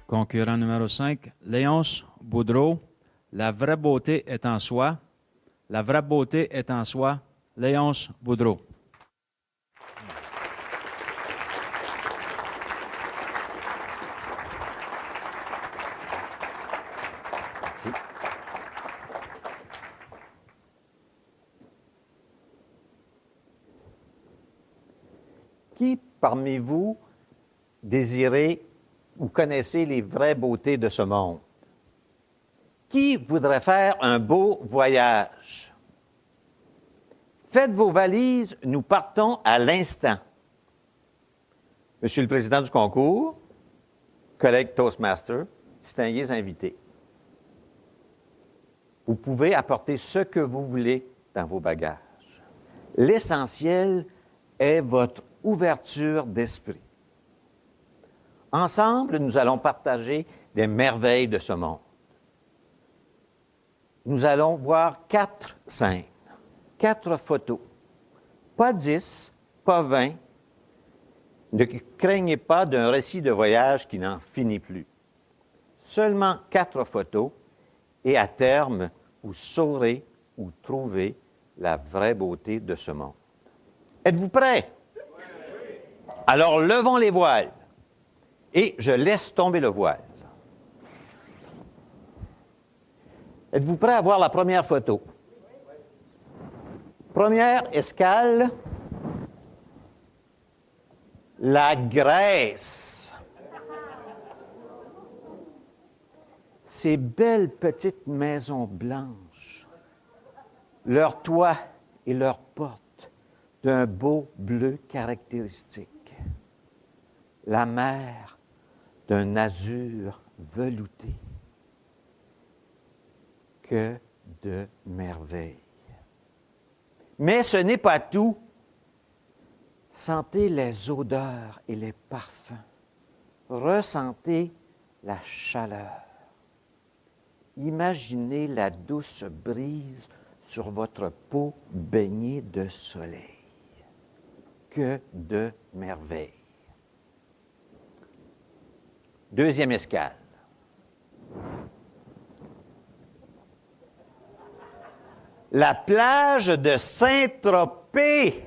Concurrent numéro 5, Léonce Boudreau. La vraie beauté est en soi. La vraie beauté est en soi. Léonce Boudreau. Merci. Qui parmi vous désirez ou connaissez les vraies beautés de ce monde? Qui voudrait faire un beau voyage? Faites vos valises, nous partons à l'instant. Monsieur le Président du concours, collègues Toastmaster, distingués invités, vous pouvez apporter ce que vous voulez dans vos bagages. L'essentiel est votre ouverture d'esprit. Ensemble, nous allons partager des merveilles de ce monde. Nous allons voir 4 scènes, 4 photos. Pas 10, pas 20. Ne craignez pas d'un récit de voyage qui n'en finit plus. Seulement 4 photos et à terme, vous saurez où trouver la vraie beauté de ce monde. Êtes-vous prêts? Alors, levons les voiles et je laisse tomber le voile. Êtes-vous prêts à voir la première photo? Première escale, la Grèce. Ces belles petites maisons blanches, leurs toits et leurs portes d'un beau bleu caractéristique. La mer d'un azur velouté. Que de merveilles. Mais ce n'est pas tout. Sentez les odeurs et les parfums. Ressentez la chaleur. Imaginez la douce brise sur votre peau baignée de soleil. Que de merveilles. Deuxième escale. La plage de Saint-Tropez.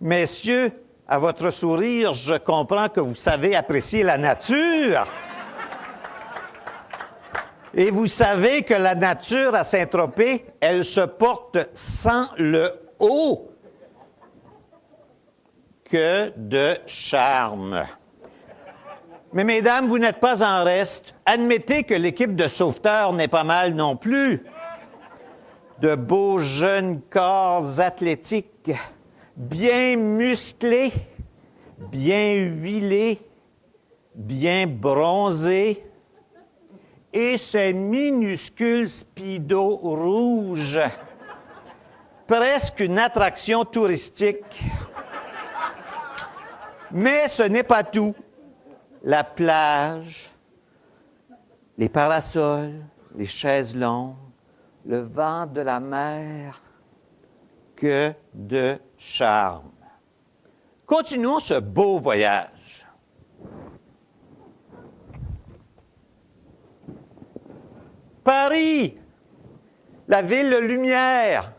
Messieurs, à votre sourire, je comprends que vous savez apprécier la nature. Et vous savez que la nature à Saint-Tropez, elle se porte sans le haut. Que de charme. Mais mesdames, vous n'êtes pas en reste. Admettez que l'équipe de sauveteurs n'est pas mal non plus. De beaux jeunes corps athlétiques, bien musclés, bien huilés, bien bronzés, et ces minuscules speedos rouges, presque une attraction touristique. Mais ce n'est pas tout. La plage, les parasols, les chaises longues, le vent de la mer, que de charme. Continuons ce beau voyage. Paris, la ville de lumière,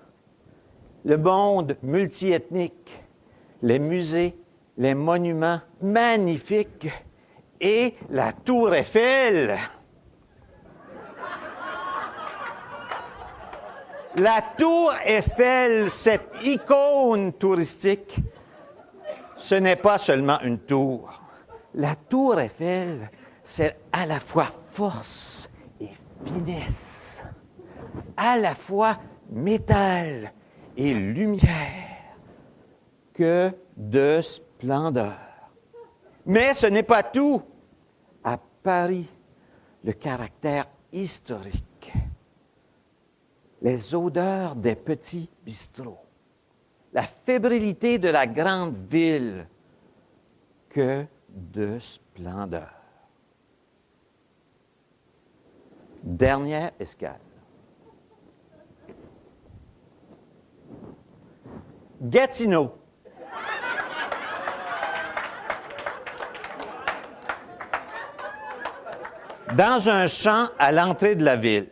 le monde multiethnique, les musées, les monuments magnifiques et la Tour Eiffel. La Tour Eiffel, cette icône touristique, ce n'est pas seulement une tour. La Tour Eiffel, c'est à la fois force et finesse, à la fois métal et lumière. Que de splendeur. Mais ce n'est pas tout. À Paris, le caractère historique. Les odeurs des petits bistrots, la fébrilité de la grande ville, que de splendeur. Dernière escale. Gatineau. dans un champ à l'entrée de la ville.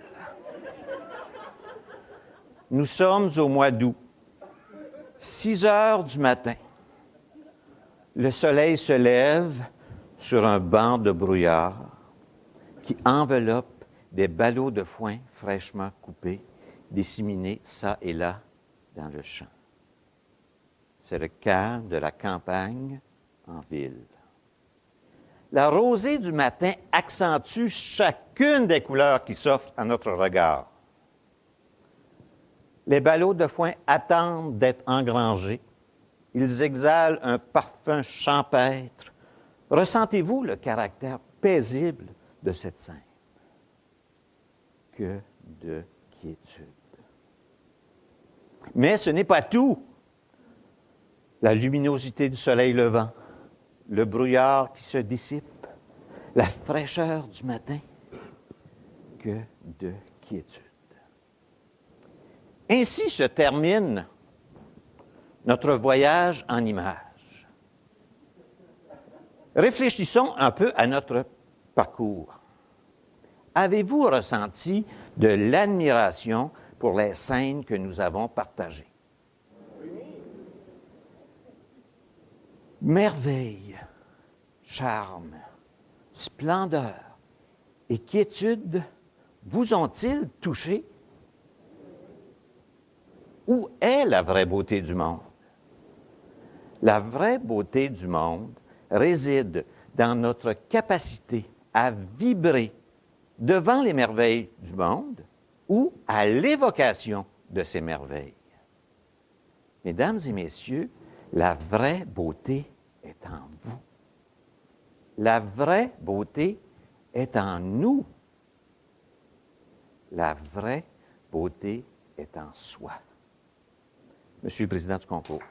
Nous sommes au mois d'août, 6 heures du matin. Le soleil se lève sur un banc de brouillard qui enveloppe des ballots de foin fraîchement coupés, disséminés çà et là dans le champ. C'est le calme de la campagne en ville. La rosée du matin accentue chacune des couleurs qui s'offrent à notre regard. Les ballots de foin attendent d'être engrangés. Ils exhalent un parfum champêtre. Ressentez-vous le caractère paisible de cette scène? Que de quiétude. Mais ce n'est pas tout. La luminosité du soleil levant, le brouillard qui se dissipe, la fraîcheur du matin. Que de quiétude. Ainsi se termine notre voyage en images. Réfléchissons un peu à notre parcours. Avez-vous ressenti de l'admiration pour les scènes que nous avons partagées? Merveille, charme, splendeur et quiétude vous ont-ils touché? Où est la vraie beauté du monde? La vraie beauté du monde réside dans notre capacité à vibrer devant les merveilles du monde ou à l'évocation de ces merveilles. Mesdames et messieurs, la vraie beauté est en vous. La vraie beauté est en nous. La vraie beauté est en soi. Monsieur le Président du concours.